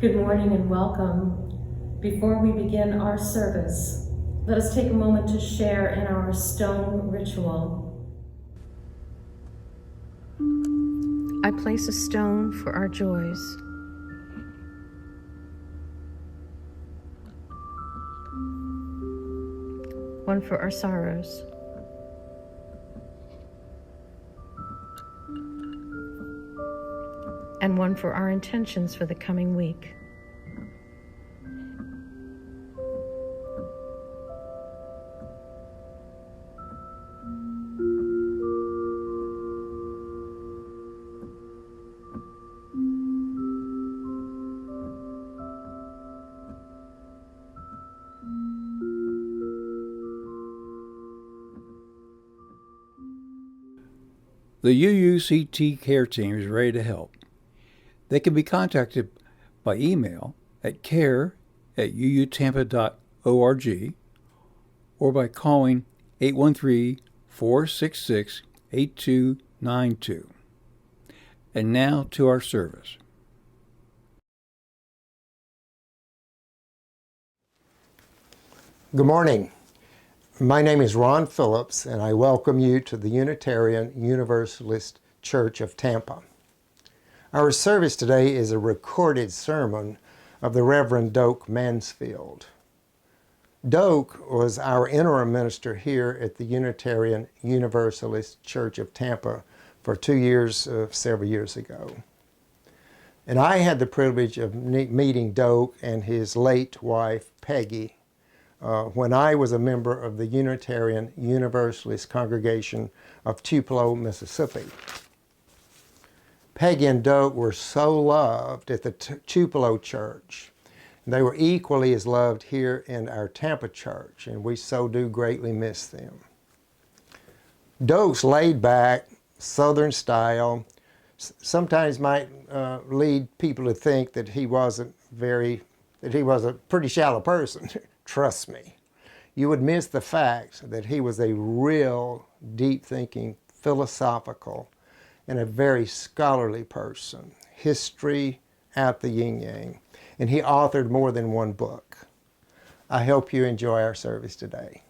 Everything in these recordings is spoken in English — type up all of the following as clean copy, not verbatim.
Good morning and welcome. Before we begin our service, let us take a moment to share in our stone ritual. I place a stone for our joys. One for our sorrows. And one for our intentions for the coming week. The UUCT care team is ready to help. They can be contacted by email at care@uutampa.org or by calling 813-466-8292. And now to our service. Good morning. My name is Ron Phillips, and I welcome you to the Unitarian Universalist Church of Tampa. Our service today is a recorded sermon of the Reverend Doak Mansfield. Doak was our interim minister here at the Unitarian Universalist Church of Tampa for 2 years, several years ago. And I had the privilege of meeting Doak and his late wife, Peggy, when I was a member of the Unitarian Universalist congregation of Tupelo, Mississippi. Peggy and Doak were so loved at the Tupelo church. They were equally as loved here in our Tampa church, and we so do greatly miss them. Doak's laid back, Southern style, sometimes might lead people to think that he was a pretty shallow person. Trust me, you would miss the fact that he was a real deep-thinking, philosophical, and a very scholarly person. History out the yin-yang. And he authored more than one book. I hope you enjoy our service today.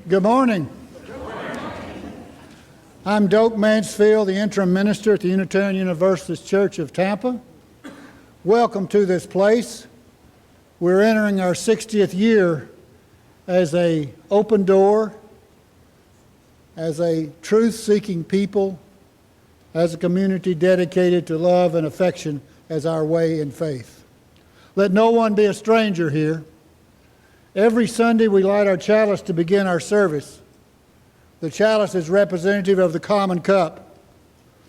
Good morning. I'm Doak Mansfield, the interim minister at the Unitarian Universalist Church of Tampa. Welcome to this place. We're entering our 60th year as an open door, as a truth-seeking people, as a community dedicated to love and affection as our way in faith. Let no one be a stranger here. Every Sunday we light our chalice to begin our service. The chalice is representative of the common cup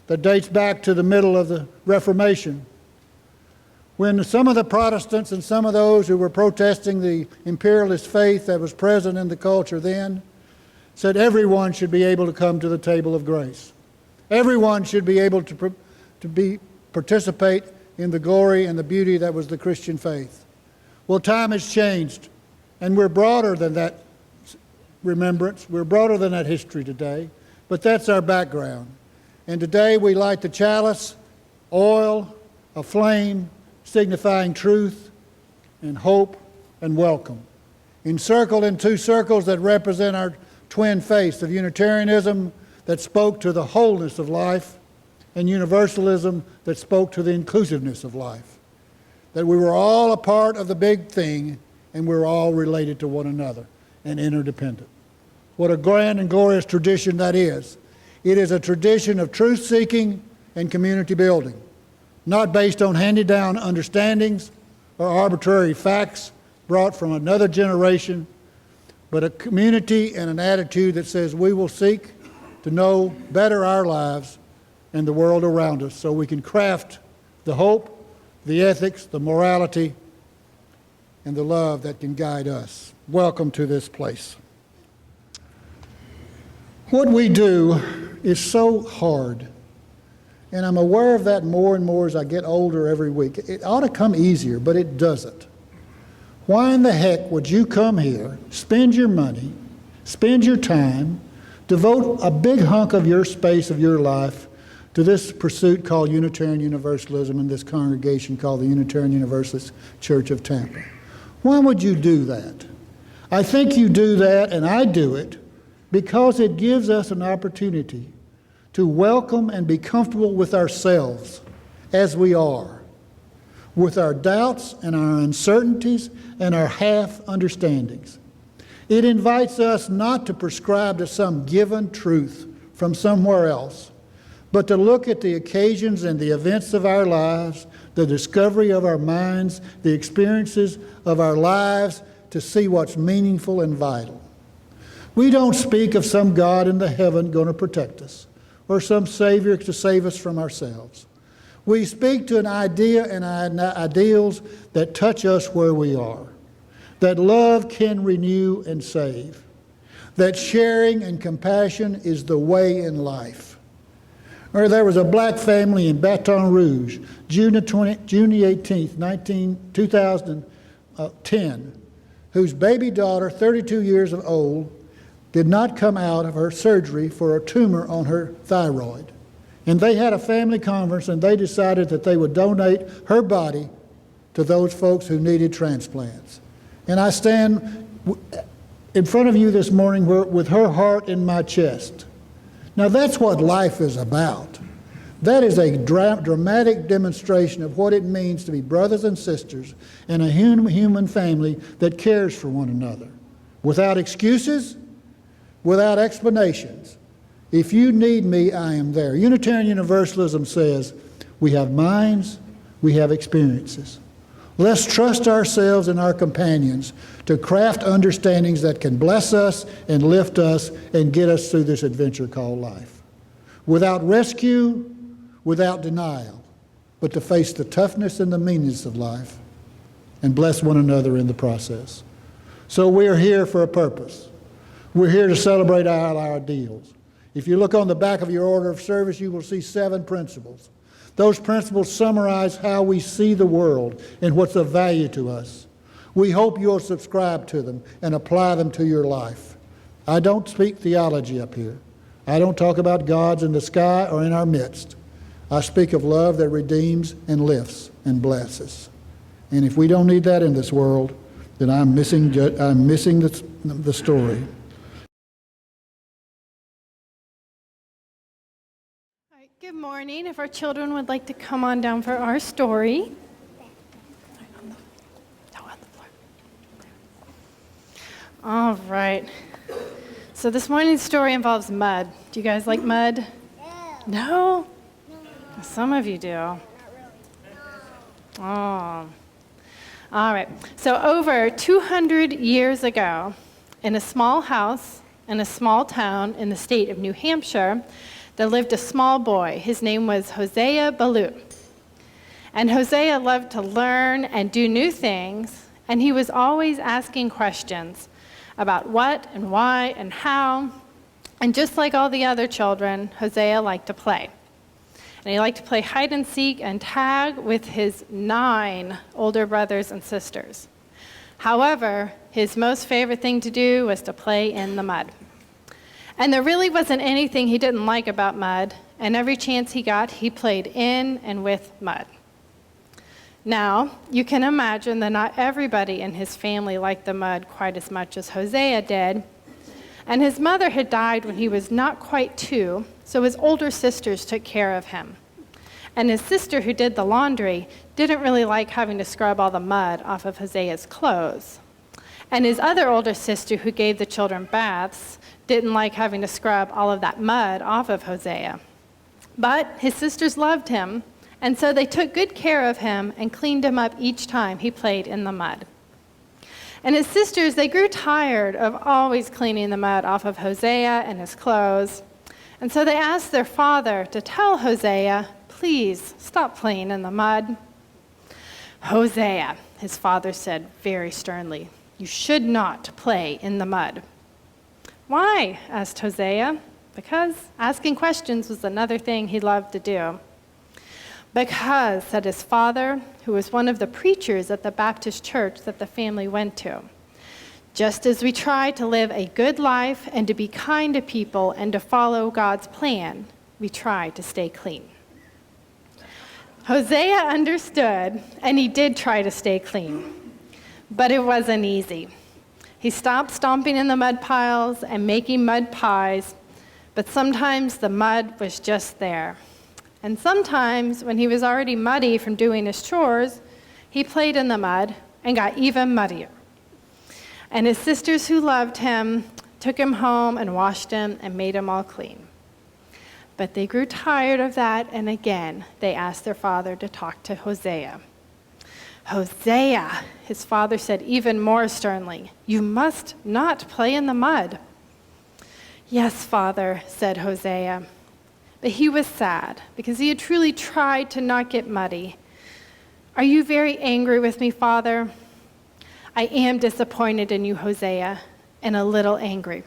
that dates back to the middle of the Reformation, when some of the Protestants and some of those who were protesting the imperialist faith that was present in the culture then said everyone should be able to come to the table of grace. Everyone should be able to participate in the glory and the beauty that was the Christian faith. Well, time has changed. And we're broader than that remembrance. We're broader than that history today. But that's our background. And today we light the chalice, oil, a flame, signifying truth and hope and welcome. Encircled in two circles that represent our twin faiths of Unitarianism that spoke to the wholeness of life, and Universalism that spoke to the inclusiveness of life. That we were all a part of the big thing, and we're all related to one another and interdependent. What a grand and glorious tradition that is. It is a tradition of truth-seeking and community building, not based on handed-down understandings or arbitrary facts brought from another generation, but a community and an attitude that says we will seek to know better our lives and the world around us so we can craft the hope, the ethics, the morality, and the love that can guide us. Welcome to this place. What we do is so hard, and I'm aware of that more and more as I get older every week. It ought to come easier, but it doesn't. Why in the heck would you come here, spend your money, spend your time, devote a big hunk of your space of your life to this pursuit called Unitarian Universalism and this congregation called the Unitarian Universalist Church of Tampa? Why would you do that? I think you do that, and I do it, because it gives us an opportunity to welcome and be comfortable with ourselves as we are, with our doubts and our uncertainties and our half-understandings. It invites us not to prescribe to some given truth from somewhere else, but to look at the occasions and the events of our lives, the discovery of our minds, the experiences of our lives, to see what's meaningful and vital. We don't speak of some God in the heaven going to protect us, or some Savior to save us from ourselves. We speak to an idea and ideals that touch us where we are, that love can renew and save, that sharing and compassion is the way in life. Or there was a black family in Baton Rouge, June 18th, 2010, whose baby daughter, 32 years old, did not come out of her surgery for a tumor on her thyroid. And they had a family conference, and they decided that they would donate her body to those folks who needed transplants. And I stand in front of you this morning with her heart in my chest. Now that's what life is about. That is a dramatic demonstration of what it means to be brothers and sisters in a human family that cares for one another, without excuses, without explanations. If you need me, I am there. Unitarian Universalism says we have minds, we have experiences. Let's trust ourselves and our companions to craft understandings that can bless us and lift us and get us through this adventure called life. Without rescue, without denial, but to face the toughness and the meanness of life and bless one another in the process. So we are here for a purpose. We're here to celebrate our ideals. If you look on the back of your order of service, you will see 7 principles. Those principles summarize how we see the world and what's of value to us. We hope you'll subscribe to them and apply them to your life. I don't speak theology up here. I don't talk about gods in the sky or in our midst. I speak of love that redeems and lifts and blesses. And if we don't need that in this world, then I'm missing the story. Good morning. If our children would like to come on down for our story. All right. So this morning's story involves mud. Do you guys like mud? No? Some of you do. Oh. All right. So over 200 years ago, in a small house in a small town in the state of New Hampshire, there lived a small boy. His name was Hosea Ballou. And Hosea loved to learn and do new things, and he was always asking questions about what and why and how. And just like all the other children, Hosea liked to play. And he liked to play hide and seek and tag with his 9 older brothers and sisters. However, his most favorite thing to do was to play in the mud. And there really wasn't anything he didn't like about mud, and every chance he got, he played in and with mud. Now, you can imagine that not everybody in his family liked the mud quite as much as Hosea did, and his mother had died when he was not quite 2, so his older sisters took care of him. And his sister, who did the laundry, didn't really like having to scrub all the mud off of Hosea's clothes. And his other older sister, who gave the children baths, didn't like having to scrub all of that mud off of Hosea. But his sisters loved him, and so they took good care of him and cleaned him up each time he played in the mud. And his sisters, they grew tired of always cleaning the mud off of Hosea and his clothes, and so they asked their father to tell Hosea, please stop playing in the mud. "Hosea," his father said very sternly, "you should not play in the mud." "Why?" asked Hosea. Because asking questions was another thing he loved to do. "Because," said his father, who was one of the preachers at the Baptist church that the family went to, "just as we try to live a good life and to be kind to people and to follow God's plan, we try to stay clean." Hosea understood, and he did try to stay clean, but it wasn't easy. He stopped stomping in the mud piles and making mud pies, but sometimes the mud was just there. And sometimes, when he was already muddy from doing his chores, he played in the mud and got even muddier. And his sisters who loved him took him home and washed him and made him all clean. But they grew tired of that, and again, they asked their father to talk to Hosea. "Hosea," his father said even more sternly, "you must not play in the mud." "Yes, father," said Hosea. But he was sad because he had truly tried to not get muddy. "Are you very angry with me, father?" "I am disappointed in you, Hosea, and a little angry."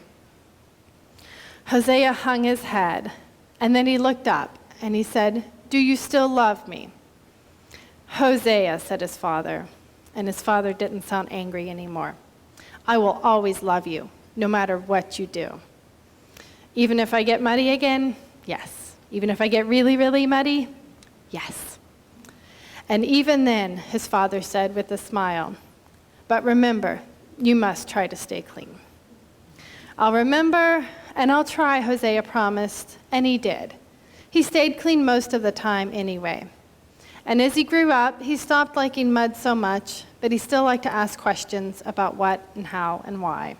Hosea hung his head, and then he looked up and he said, "Do you still love me?" "Hosea," said his father, and his father didn't sound angry anymore, "I will always love you, no matter what you do." "Even if I get muddy again?" "Yes." "Even if I get really, really muddy?" "Yes." And even then, his father said with a smile, "But remember, you must try to stay clean." "I'll remember and I'll try," Hosea promised, and he did. He stayed clean most of the time anyway. And as he grew up, he stopped liking mud so much, but he still liked to ask questions about what and how and why.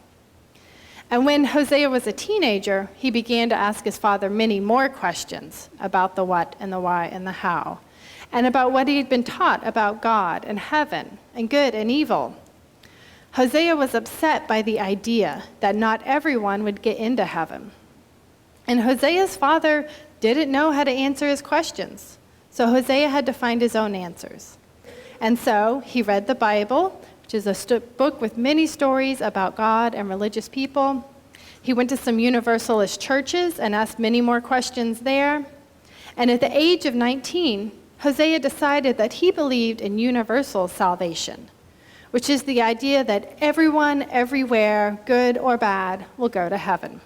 And when Hosea was a teenager, he began to ask his father many more questions about the what and the why and the how, and about what he had been taught about God and heaven and good and evil. Hosea was upset by the idea that not everyone would get into heaven. And Hosea's father didn't know how to answer his questions, so Hosea had to find his own answers. And so he read the Bible, which is a book with many stories about God and religious people. He went to some Universalist churches and asked many more questions there. And at the age of 19, Hosea decided that he believed in universal salvation, which is the idea that everyone, everywhere, good or bad, will go to heaven.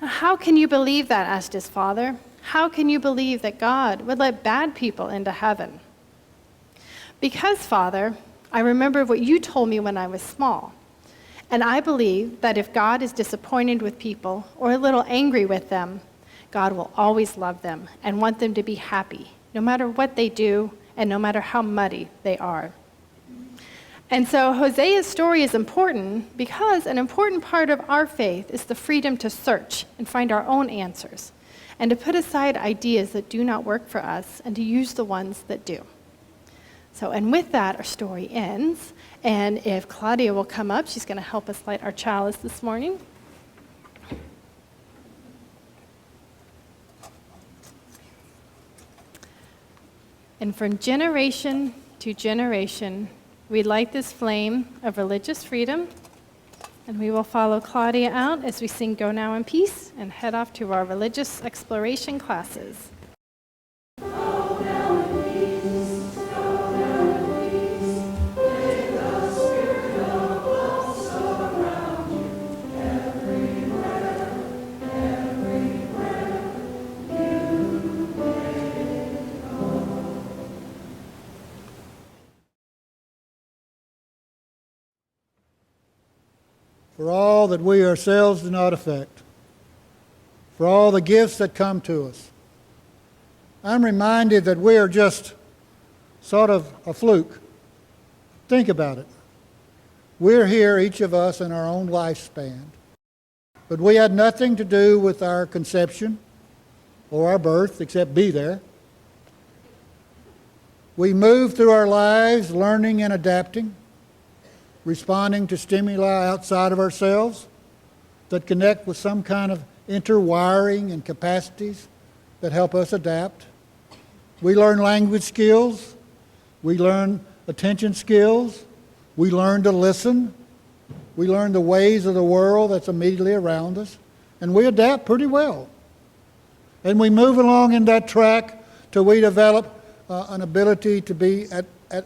"Now, how can you believe that?" asked his father. "How can you believe that God would let bad people into heaven?" "Because, Father, I remember what you told me when I was small. And I believe that if God is disappointed with people or a little angry with them, God will always love them and want them to be happy, no matter what they do and no matter how muddy they are." And so Hosea's story is important because an important part of our faith is the freedom to search and find our own answers, and to put aside ideas that do not work for us and to use the ones that do. So, and with that, our story ends. And if Claudia will come up, she's going to help us light our chalice this morning. And from generation to generation, we light this flame of religious freedom. And we will follow Claudia out as we sing "Go Now in Peace" and head off to our religious exploration classes. For all that we ourselves do not affect, for all the gifts that come to us, I'm reminded that we are just sort of a fluke. Think about it. We're here, each of us, in our own lifespan, but we had nothing to do with our conception or our birth except be there. We move through our lives learning and adapting, responding to stimuli outside of ourselves that connect with some kind of interwiring and capacities that help us adapt. We learn language skills, We learn attention skills. We learn to listen. We learn the ways of the world that's immediately around us. And we adapt pretty well. And we move along in that track till we develop an ability to be at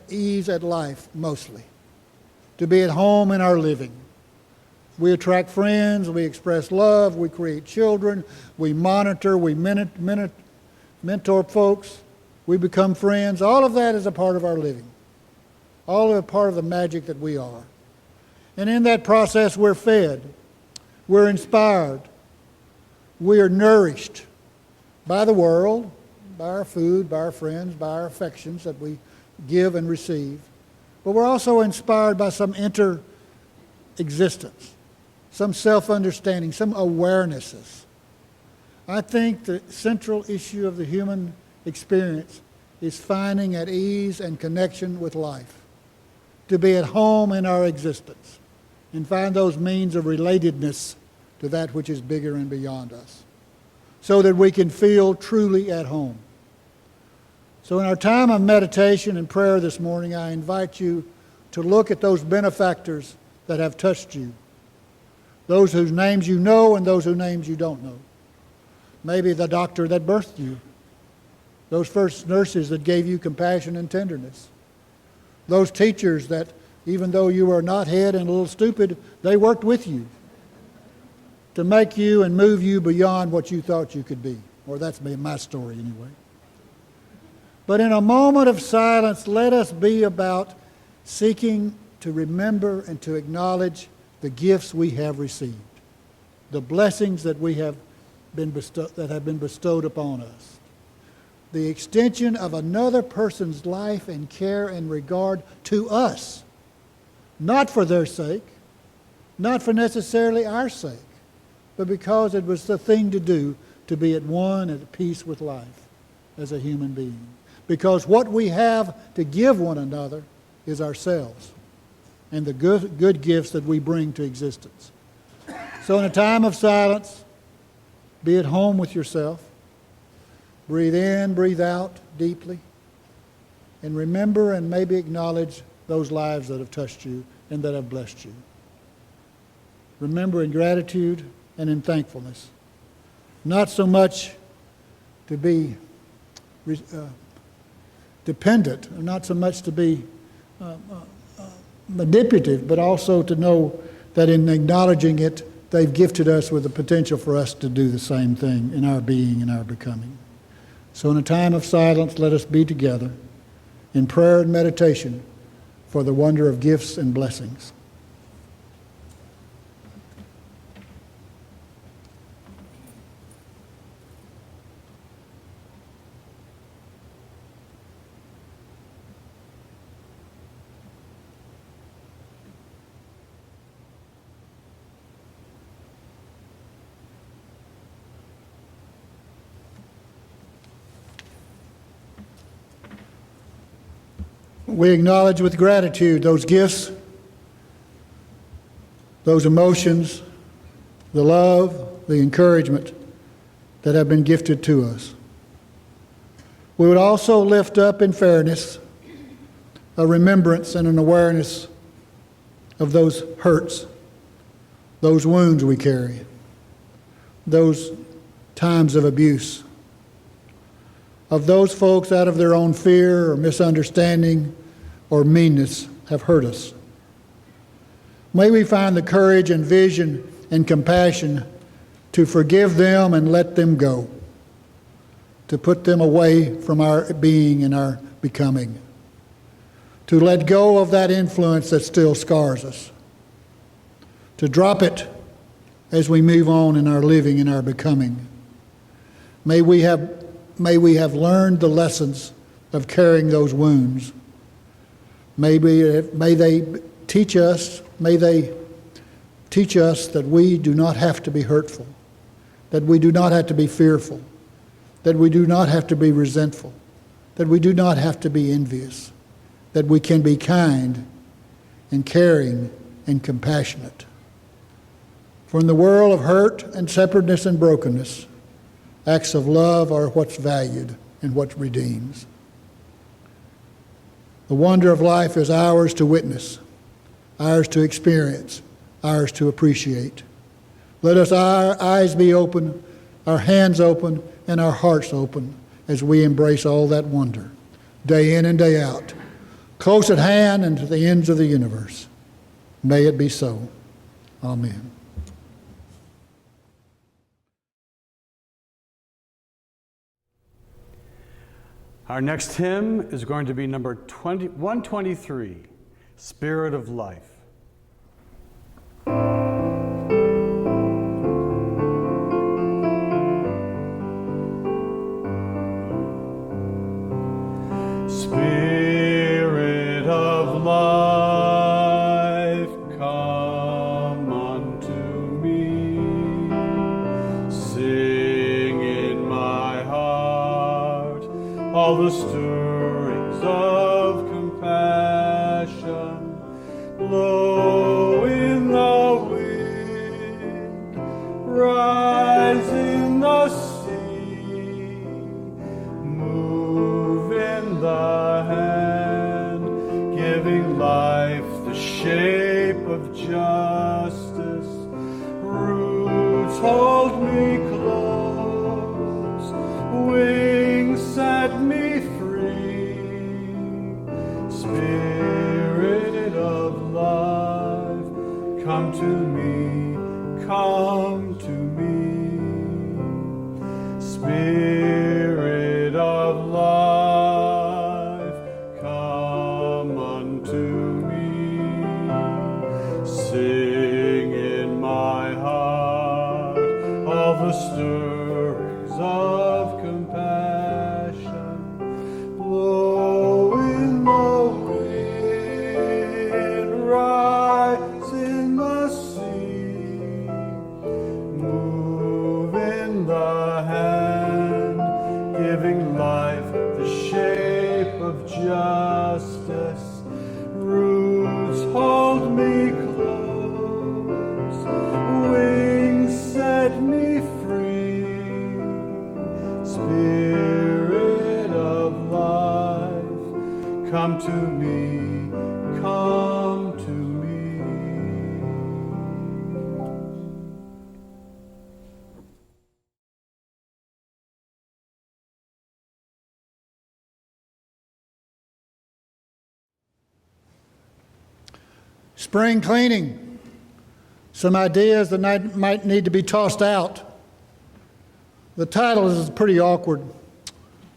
ease at life, mostly. To be at home in our living. We attract friends, we express love, we create children, we monitor, we mentor folks, we become friends. All of that is a part of our living. All of a part of the magic that we are. And in that process, we're fed, we're inspired, we are nourished by the world, by our food, by our friends, by our affections that we give and receive. But we're also inspired by some inner existence, some self-understanding, some awarenesses. I think the central issue of the human experience is finding at ease and connection with life, to be at home in our existence, and find those means of relatedness to that which is bigger and beyond us, so that we can feel truly at home. So in our time of meditation and prayer this morning, I invite you to look at those benefactors that have touched you, those whose names you know and those whose names you don't know. Maybe the doctor that birthed you, those first nurses that gave you compassion and tenderness, those teachers that, even though you were a knothead and a little stupid, they worked with you to make you and move you beyond what you thought you could be. Or that's my story anyway. But in a moment of silence, let us be about seeking to remember and to acknowledge the gifts we have received, the blessings that have been bestowed upon us, the extension of another person's life and care and regard to us, not for their sake, not for necessarily our sake, but because it was the thing to do to be at one and at peace with life as a human being. Because what we have to give one another is ourselves and the good gifts that we bring to existence. So in a time of silence, be at home with yourself. Breathe in, breathe out deeply. And remember and maybe acknowledge those lives that have touched you and that have blessed you. Remember in gratitude and in thankfulness. Not so much to be dependent, not so much to be manipulative, but also to know that in acknowledging it, they've gifted us with the potential for us to do the same thing in our being and our becoming. So in a time of silence, let us be together in prayer and meditation for the wonder of gifts and blessings. We acknowledge with gratitude those gifts, those emotions, the love, the encouragement that have been gifted to us. We would also lift up in fairness a remembrance and an awareness of those hurts, those wounds we carry, those times of abuse, of those folks out of their own fear or misunderstanding or meanness have hurt us. May we find the courage and vision and compassion to forgive them and let them go, to put them away from our being and our becoming, to let go of that influence that still scars us, to drop it as we move on in our living and our becoming. May we have learned the lessons of carrying those wounds. May they teach us that we do not have to be hurtful, that we do not have to be fearful, that we do not have to be resentful, that we do not have to be envious, that we can be kind and caring and compassionate. For in the world of hurt and separateness and brokenness, acts of love are what's valued and what redeems. The wonder of life is ours to witness, ours to experience, ours to appreciate. Let us our eyes be open, our hands open, and our hearts open as we embrace all that wonder, day in and day out, close at hand and to the ends of the universe. May it be so. Amen. Our next hymn is going to be number 123, Spirit of Life. Spirit of life, come unto me. Sing in my heart all the stirrings of compassion. Blow in the wind, rise in the sea, move in the hand, giving life the shape of justice. Roots hold me close, wings set me free. Spirit of life, come to me, come to me. Spirit of life, come unto me. Sing in my heart all the stirrings of compassion. Blow in the wind, rise in the sea, move in the hand, giving life the shape of justice. Roots hold me close, wings set me free. Spirit of life, come to me, come to me. Spring cleaning. Some ideas that might need to be tossed out. The title is pretty awkward,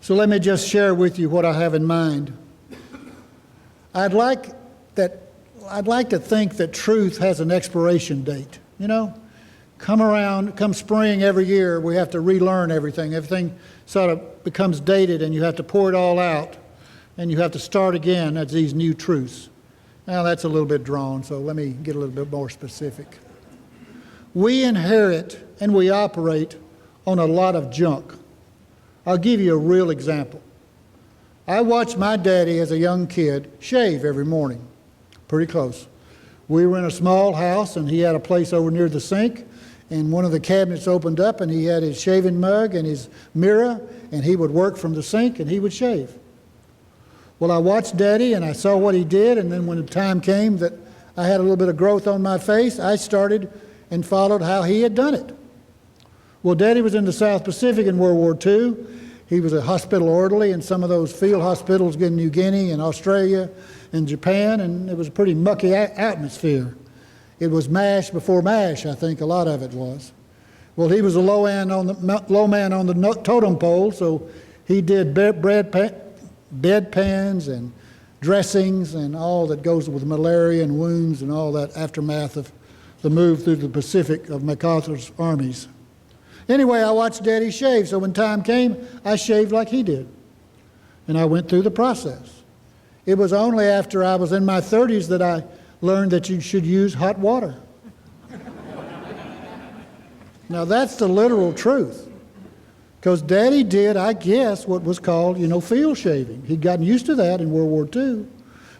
so let me just share with you what I have in mind. I'd like to think that truth has an expiration date. You know, come spring every year, we have to relearn everything. Everything sort of becomes dated, and you have to pour it all out, and you have to start again as these new truths. Now, that's a little bit drawn, so let me get a little bit more specific. We inherit and we operate on a lot of junk. I'll give you a real example. I watched my daddy as a young kid shave every morning, pretty close. We were in a small house, and he had a place over near the sink, and one of the cabinets opened up, and he had his shaving mug and his mirror, and he would work from the sink, and he would shave. Well, I watched Daddy, and I saw what he did, and then when the time came that I had a little bit of growth on my face, I started and followed how he had done it. Well, Daddy was in the South Pacific in World War II. He was a hospital orderly in some of those field hospitals in New Guinea and Australia and Japan, and it was a pretty mucky atmosphere. It was MASH before MASH, I think a lot of it was. Well, he was a low man on the totem pole, so he did bedpans and dressings and all that goes with malaria and wounds and all that aftermath of the move through the Pacific of MacArthur's armies. Anyway, I watched Daddy shave, so when time came, I shaved like he did. And I went through the process. It was only after I was in my 30s that I learned that you should use hot water. Now, that's the literal truth. Because Daddy did, I guess, what was called, field shaving. He'd gotten used to that in World War II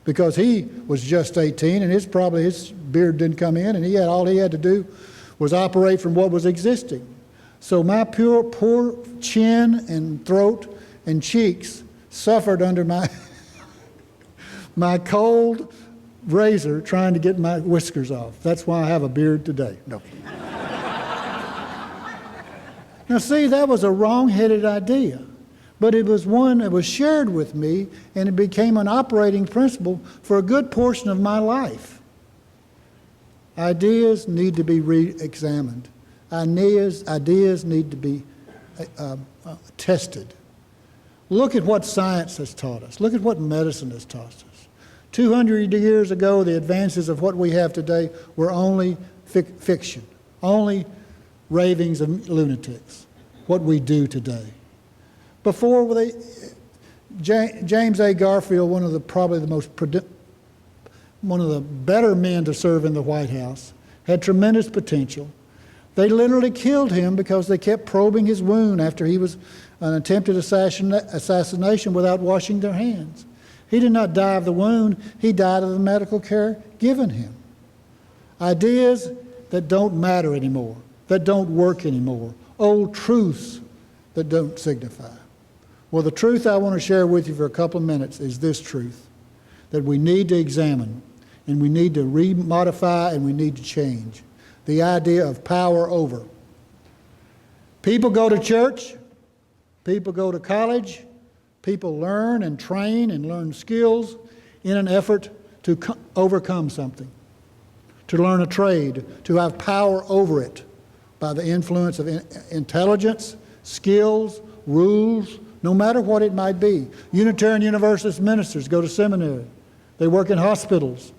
because he was just 18 and his beard didn't come in, and all he had to do was operate from what was existing. So my poor chin and throat and cheeks suffered under my my cold razor trying to get my whiskers off. That's why I have a beard today. No. Now see, that was a wrong-headed idea, but it was one that was shared with me, and it became an operating principle for a good portion of my life. Ideas need to be re-examined. Ideas need to be tested. Look at what science has taught us. Look at what medicine has taught us. 200 years ago, the advances of what we have today were only fiction, only ravings of lunatics, what we do today. Before James A. Garfield, one of the better men to serve in the White House, had tremendous potential. They literally killed him because they kept probing his wound after he was an attempted assassination without washing their hands. He did not die of the wound, he died of the medical care given him. Ideas that don't matter anymore, that don't work anymore, old truths that don't signify. Well, the truth I want to share with you for a couple of minutes is this truth, that we need to examine, and we need to remodify, and we need to change. The idea of power over. People go to church, people go to college, people learn and train and learn skills in an effort to overcome something, to learn a trade, to have power over it by the influence of intelligence, skills, rules, no matter what it might be. Unitarian Universalist ministers go to seminary. They work in hospitals.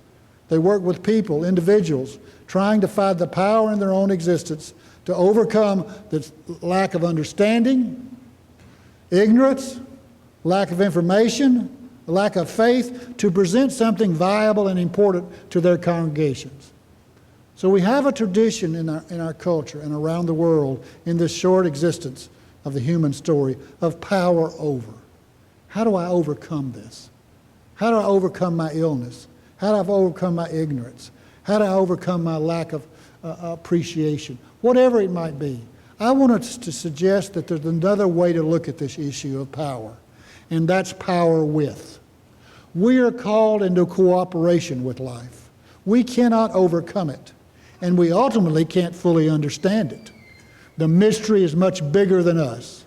They work with people, individuals, trying to find the power in their own existence to overcome the lack of understanding, ignorance, lack of information, lack of faith, to present something viable and important to their congregations. So we have a tradition in our culture and around the world in this short existence of the human story of power over. How do I overcome this? How do I overcome my illness? How do I overcome my ignorance? How do I overcome my lack of appreciation? Whatever it might be. I want us to suggest that there's another way to look at this issue of power, and that's power with. We are called into cooperation with life. We cannot overcome it, and we ultimately can't fully understand it. The mystery is much bigger than us.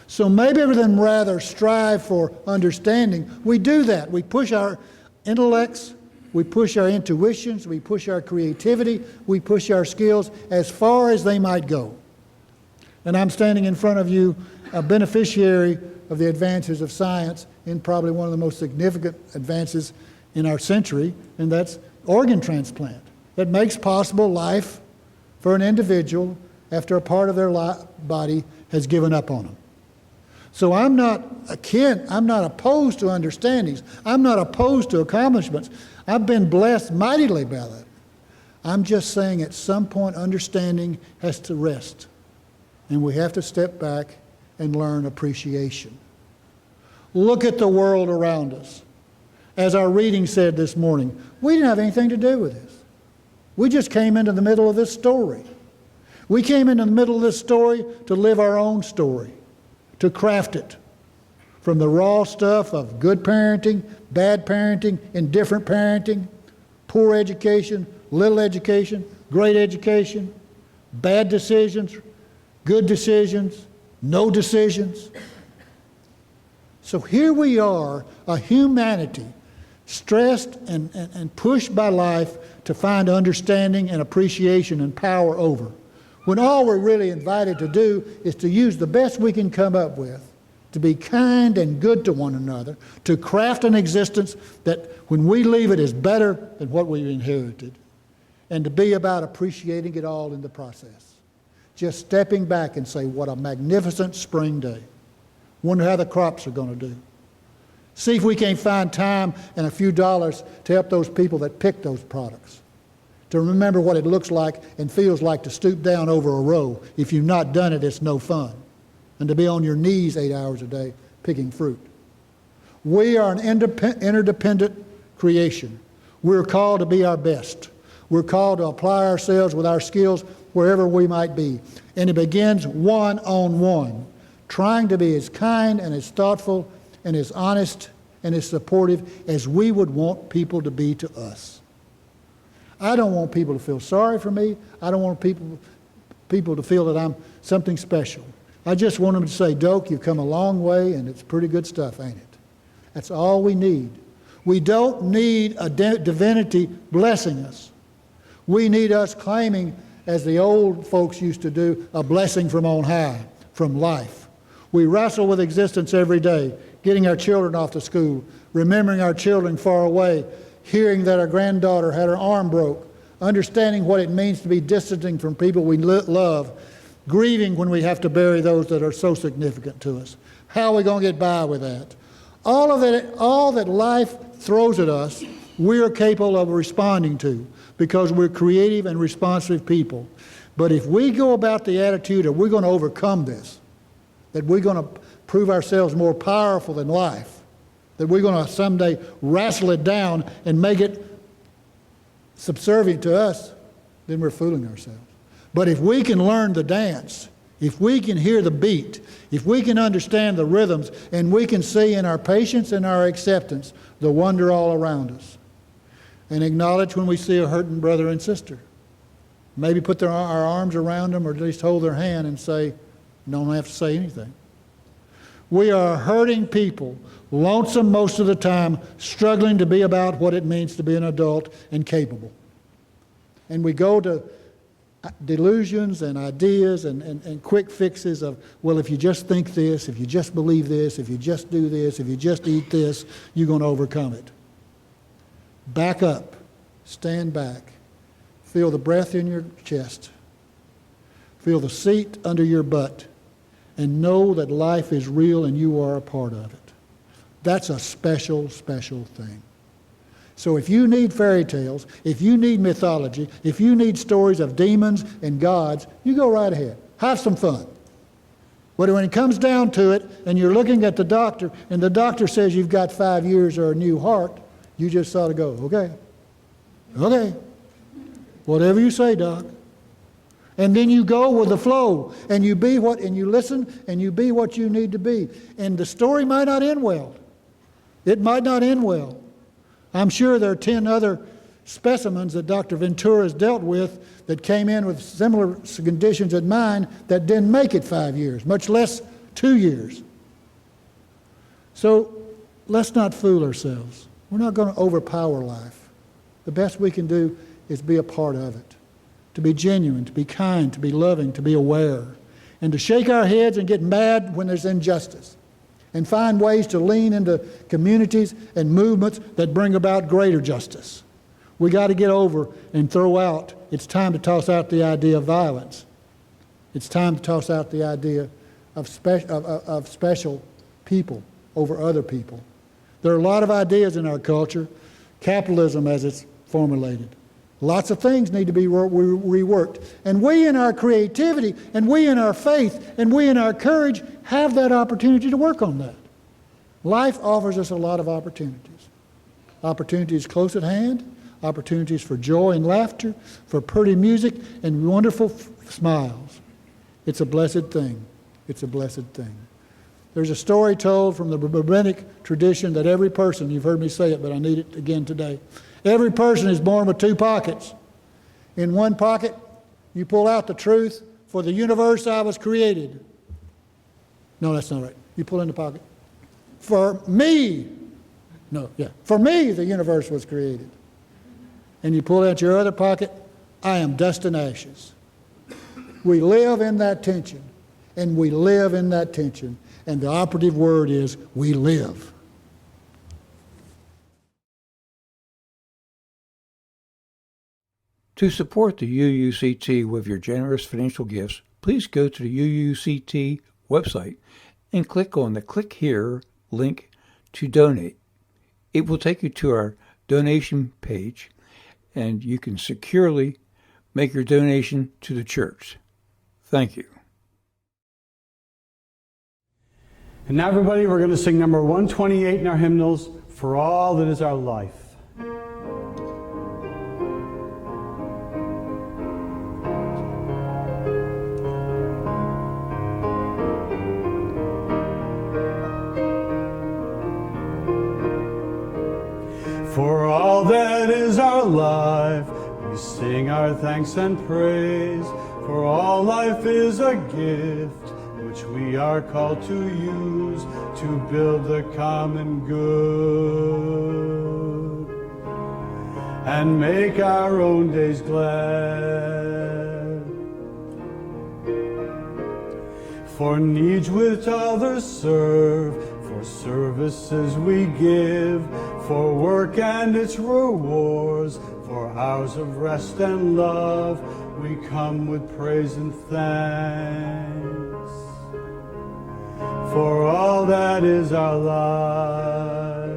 So maybe rather than rather strive for understanding, we do that. We push our intellects, we push our intuitions, we push our creativity, we push our skills as far as they might go. And I'm standing in front of you, a beneficiary of the advances of science in probably one of the most significant advances in our century, and that's organ transplant. That makes possible life for an individual after a part of their body has given up on them. So I'm not opposed to understandings. I'm not opposed to accomplishments. I've been blessed mightily by that. I'm just saying at some point understanding has to rest. And we have to step back and learn appreciation. Look at the world around us. As our reading said this morning, we didn't have anything to do with this. We just came into the middle of this story. We came into the middle of this story to live our own story, to craft it from the raw stuff of good parenting, bad parenting, indifferent parenting, poor education, little education, great education, bad decisions, good decisions, no decisions. So here we are, a humanity stressed and pushed by life to find understanding and appreciation and power over, when all we're really invited to do is to use the best we can come up with, to be kind and good to one another, to craft an existence that when we leave it is better than what we inherited, and to be about appreciating it all in the process. Just stepping back and say, what a magnificent spring day. Wonder how the crops are going to do. See if we can't find time and a few dollars to help those people that pick those products, to remember what it looks like and feels like to stoop down over a row. If you've not done it, it's no fun. And to be on your knees 8 hours a day picking fruit. We are an interdependent creation. We're called to be our best. We're called to apply ourselves with our skills wherever we might be. And it begins one-on-one, trying to be as kind and as thoughtful and as honest and as supportive as we would want people to be to us. I don't want people to feel sorry for me. I don't want people to feel that I'm something special. I just want them to say, Doak, you've come a long way, and it's pretty good stuff, ain't it? That's all we need. We don't need a divinity blessing us. We need us claiming, as the old folks used to do, a blessing from on high, from life. We wrestle with existence every day, getting our children off to school, remembering our children far away, hearing that our granddaughter had her arm broke, understanding what it means to be distancing from people we love, grieving when we have to bury those that are so significant to us. How are we going to get by with that? All that life throws at us, we're capable of responding to because we're creative and responsive people. But if we go about the attitude of we're going to overcome this, that we're going to prove ourselves more powerful than life, that we're going to someday wrestle it down and make it subservient to us, then we're fooling ourselves. But if we can learn the dance, if we can hear the beat, if we can understand the rhythms, and we can see in our patience and our acceptance the wonder all around us, and acknowledge when we see a hurting brother and sister, maybe put our arms around them or at least hold their hand and say, don't have to say anything. We are hurting people, lonesome most of the time, struggling to be about what it means to be an adult and capable. And we go to delusions and ideas and quick fixes of, well, if you just think this, if you just believe this, if you just do this, if you just eat this, you're going to overcome it. Back up. Stand back. Feel the breath in your chest. Feel the seat under your butt. And know that life is real and you are a part of it. That's a special, special thing. So if you need fairy tales, if you need mythology, if you need stories of demons and gods, you go right ahead. Have some fun. But when it comes down to it and you're looking at the doctor and the doctor says you've got 5 years or a new heart, you just ought to go, okay, whatever you say, doc. And then you go with the flow and you be what, and you listen and you be what you need to be. And the story might not end well. It might not end well. I'm sure there are 10 other specimens that Dr. Ventura has dealt with that came in with similar conditions as mine that didn't make it 5 years, much less 2 years. So let's not fool ourselves. We're not going to overpower life. The best we can do is be a part of it, to be genuine, to be kind, to be loving, to be aware, and to shake our heads and get mad when there's injustice, and find ways to lean into communities and movements that bring about greater justice. We got to get over and throw out, it's time to toss out the idea of violence. It's time to toss out the idea of special people over other people. There are a lot of ideas in our culture, capitalism as it's formulated. Lots of things need to be reworked. And we in our creativity, and we in our faith, and we in our courage have that opportunity to work on that. Life offers us a lot of opportunities. Opportunities close at hand, opportunities for joy and laughter, for pretty music and wonderful smiles. It's a blessed thing. It's a blessed thing. There's a story told from the rabbinic tradition that every person, you've heard me say it, but I need it again today. Every person is born with 2 pockets. In one pocket, you pull out the truth, for the universe I was created. No, that's not right. You pull in the pocket. For me, for me the universe was created. And you pull out your other pocket, I am dust and ashes. We live in that tension, and we live in that tension. And the operative word is, we live. To support the UUCT with your generous financial gifts, please go to the UUCT website and click on the Click Here link to donate. It will take you to our donation page, and you can securely make your donation to the church. Thank you. And now, everybody, we're going to sing number 128 in our hymnals, For All That Is Our Life. For all that is our life, we sing our thanks and praise. For all life is a gift which we are called to use to build the common good and make our own days glad. For needs which others serve, for services we give, for work and its rewards, for hours of rest and love, we come with praise and thanks. For all that is our life.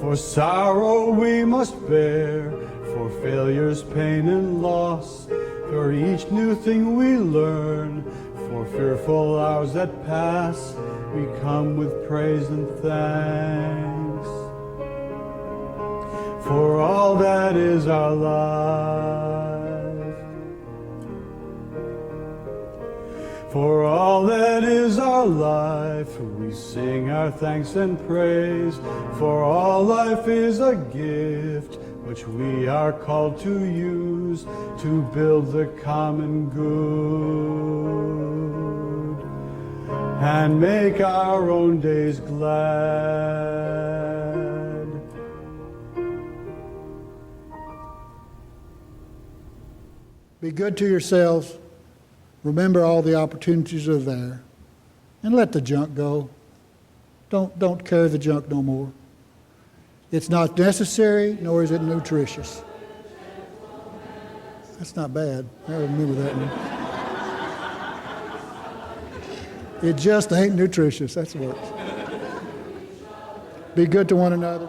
For sorrow we must bear, for failures, pain, and loss, for each new thing we learn, for fearful hours that pass, we come with praise and thanks. For all that is our life. For all that is our life, we sing our thanks and praise. For all life is a gift which we are called to use to build the common good and make our own days glad. Be good to yourselves. Remember all the opportunities are there. And let the junk go. Don't carry the junk no more. It's not necessary, nor is it nutritious. That's not bad. I remember that one. It just ain't nutritious. That's what. Be good to one another.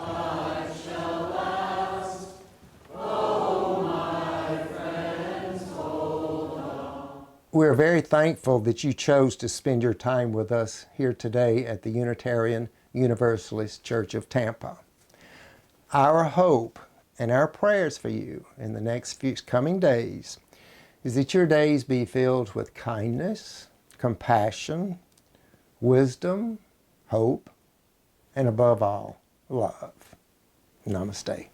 We're very thankful that you chose to spend your time with us here today at the Unitarian Universalist Church of Tampa. Our hope and our prayers for you in the next few coming days is that your days be filled with kindness, compassion, wisdom, hope, and above all, love. Namaste.